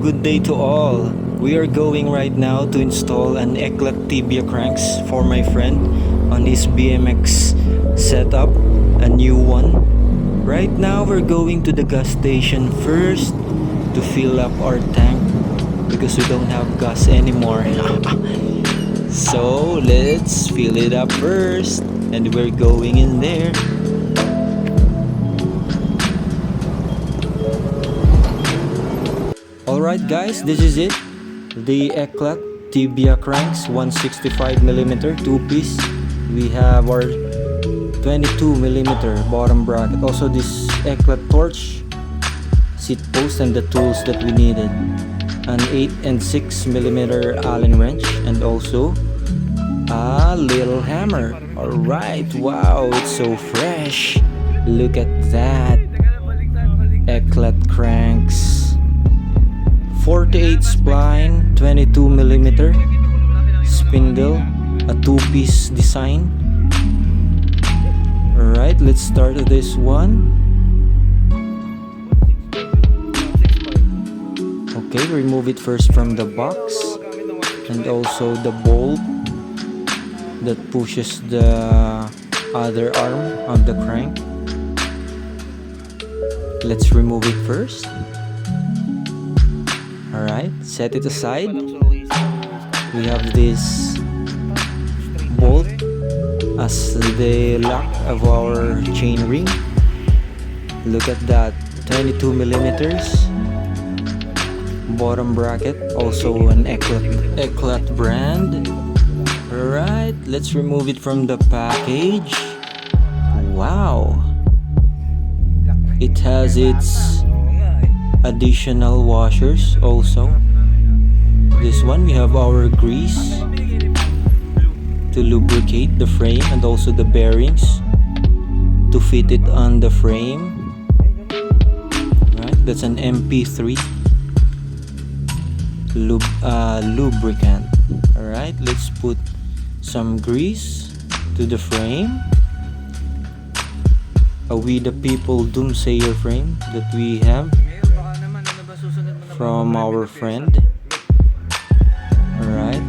good day to all. We are going right now to install an Eclat Tibia cranks for my friend on his BMX setup, a new one. Right now we're going to the gas station first to fill up our tank because we don't have gas anymore. So let's fill it up first and we're going in there. Alright guys, this is it. The Eclat Tibia cranks, 165mm 2-piece. We have our 22mm bottom bracket. Also this Eclat torch, seat post, and the tools that we needed. An 8 and 6mm Allen wrench, and also a little hammer. Alright, wow, it's so fresh. Look at that. Eclat cranks. 48 spline, 22mm spindle, a 2-piece design. Alright, let's start this one. Okay, remove it first from the box, and also the bolt that pushes the other arm of the crank. Let's remove it first. Alright, set it aside. We have this bolt as the lock of our chain ring. Look at that, 22mm bottom bracket, also an Eclat brand. Alright, let's remove it from the package. Wow, it has its additional washers also. This one, we have our grease to lubricate the frame and also the bearings to fit it on the frame. Right, that's an MP3 lubricant. Alright, let's put some grease to the frame. A We the People Doomsayer frame that we have from our friend. Alright,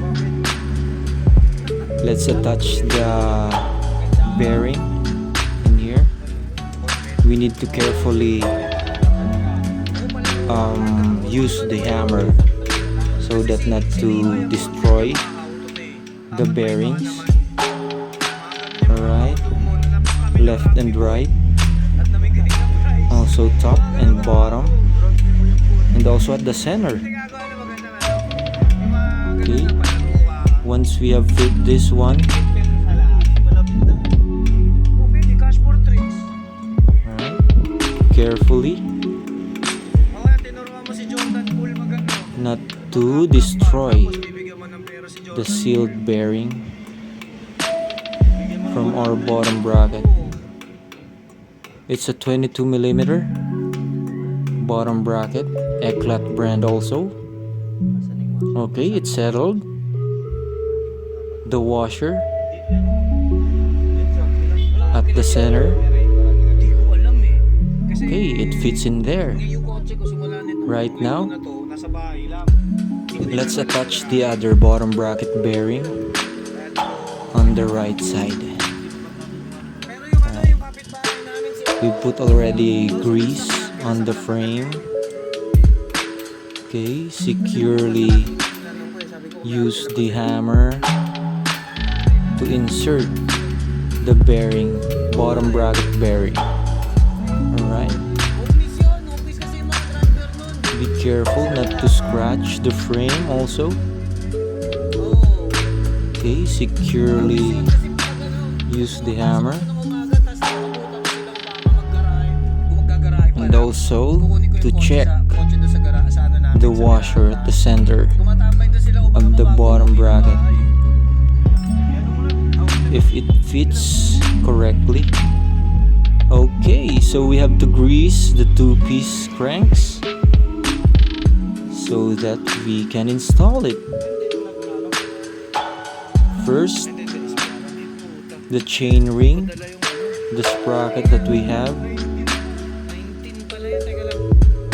let's attach the bearing in here. We need to carefully use the hammer so that not to destroy the bearings. Alright, left and right, also top and bottom, and also at the center. Okay, once we have fit this one, alright, carefully, not to destroy the sealed bearing from our bottom bracket. It's a 22mm bottom bracket, Eclat brand also. Okay, it's settled. The washer at the center. Okay, it fits in there. Right now, let's attach the other bottom bracket bearing on the right side. We put already grease on the frame. Okay, securely use the hammer to insert the bearing, bottom bracket bearing. Alright, be careful not to scratch the frame also. Okay, securely use the hammer. And also to check the washer at the center of the bottom bracket if it fits correctly. Okay, so we have to grease the 2-piece cranks so that we can install it. First, the chain ring, the sprocket that we have.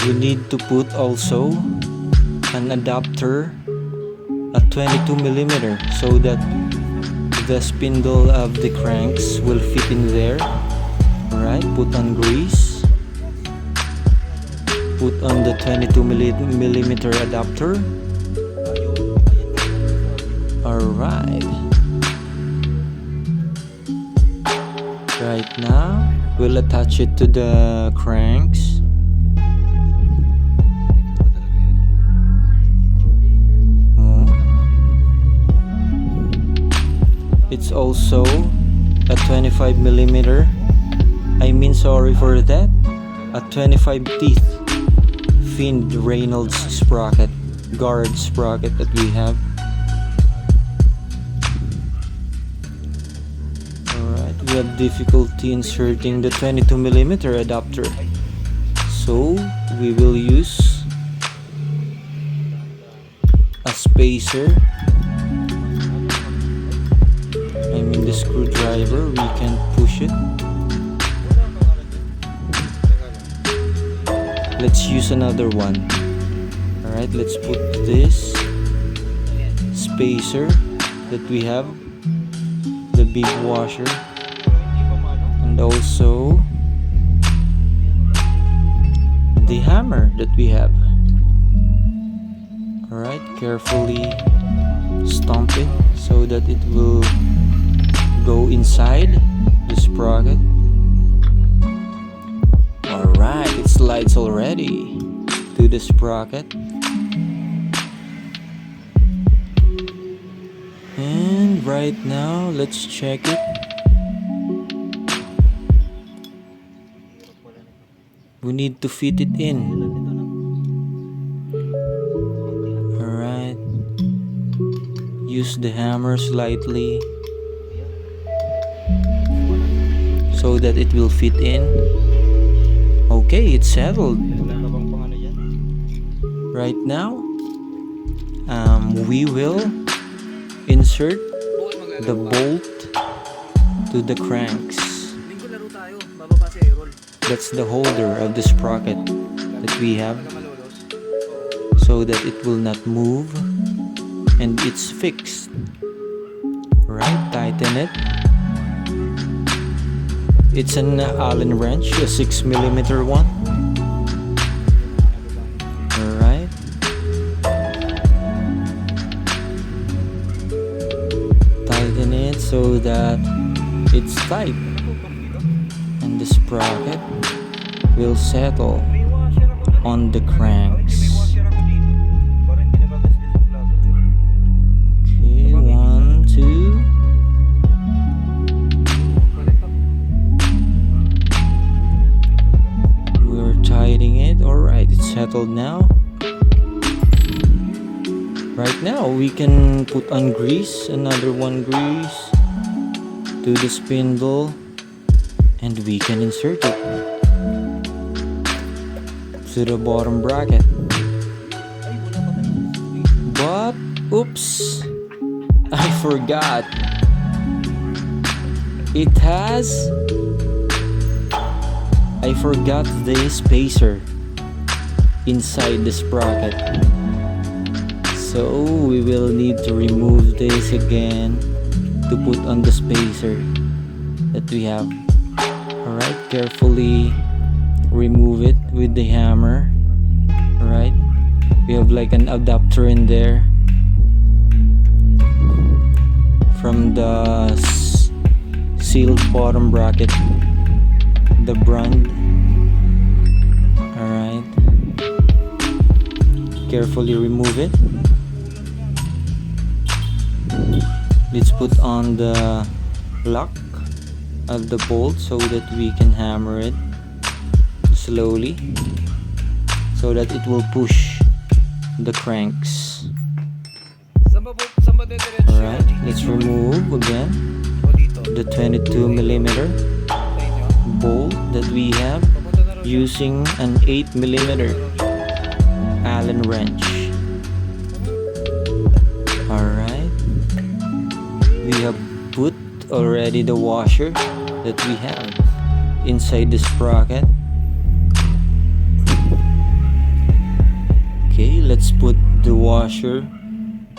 We need to put also an adapter, a 22mm, so that the spindle of the cranks will fit in there. Alright, put on grease, put on the 22mm adapter. Alright, right now we'll attach it to the cranks. It's also a 25mm, sorry for that, a 25 teeth finned Reynolds sprocket, guard sprocket that we have. Alright, we have difficulty inserting the 22mm adapter, so we will use a spacer. The screwdriver, we can push it. Let's use another one. Alright, let's put this spacer that we have, the big washer, and also the hammer that we have. Alright, carefully stomp it so that it will go inside the sprocket. Alright, it slides already to the sprocket. And right now, let's check it. We need to fit it in. Alright, use the hammer slightly so that it will fit in. Okay, it's settled. Right now, we will insert the bolt to the cranks. That's the holder of the sprocket that we have, so that it will not move and it's fixed. Right, tighten it. It's an Allen wrench, a 6mm one. Alright. Tighten it so that it's tight. And the sprocket will settle on the cranks. Okay, 1, 2. Tightening it. Alright, it's settled now. Right now we can put on grease, another one grease to the spindle, and we can insert it to the bottom bracket. But oops, I forgot. I forgot the spacer inside the sprocket, so we will need to remove this again to put on the spacer that we have. Alright, carefully remove it with the hammer. Alright, we have like an adapter in there from the sealed bottom bracket, the brand. Alright, carefully remove it. Let's put on the lock of the bolt so that we can hammer it slowly so that it will push the cranks. Alright, let's remove again the 22mm bolt that we have using an 8mm Allen wrench. Alright, we have put already the washer that we have inside the sprocket. Okay, let's put the washer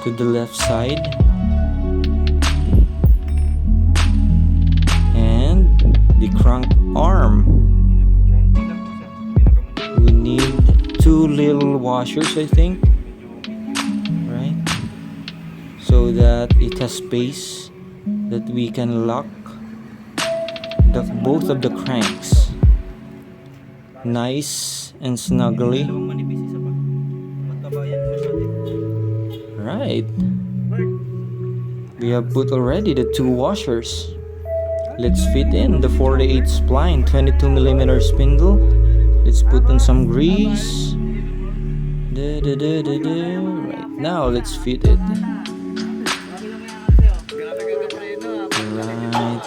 to the left side, and the crank arm. We need 2 little washers, I think, right? So that it has space that we can lock both of the cranks nice and snugly. Right, we have put already the 2 washers. Let's fit in the 48 spline 22mm spindle. Let's put on some grease. Right now, let's fit it. Right.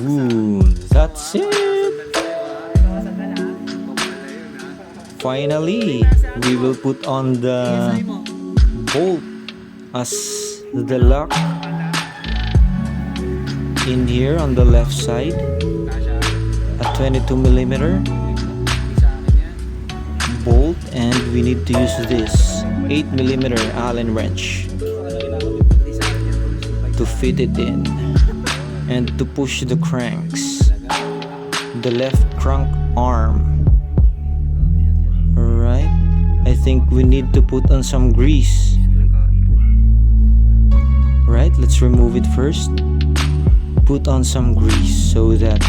Ooh, that's it. Finally, we will put on the bolt as the lock in here on the left side, a 22mm bolt, and we need to use this 8mm Allen wrench to fit it in and to push the cranks, the left crank arm. Alright, I think we need to put on some grease. Right, let's remove it first. Put on some grease so that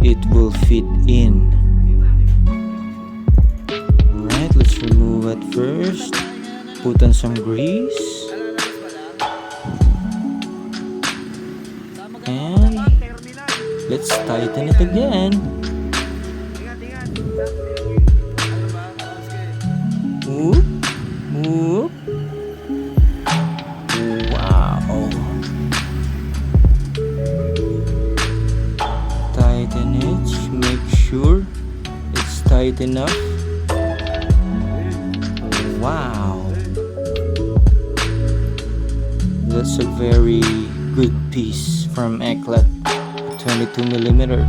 it will fit in. Alright, let's remove it first. Put on some grease. And let's tighten it again. Whoop, whoop. Wow. Tighten it, make sure it's tight enough. Wow. That's a very good piece from Eclat 22mm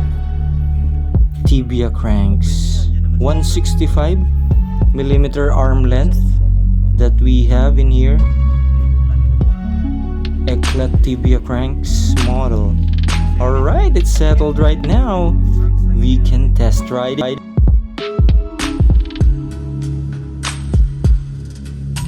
Tibia cranks. 165mm arm length that we have in here. Eclat Tibia cranks model. Alright, it's settled right now. We can test ride it.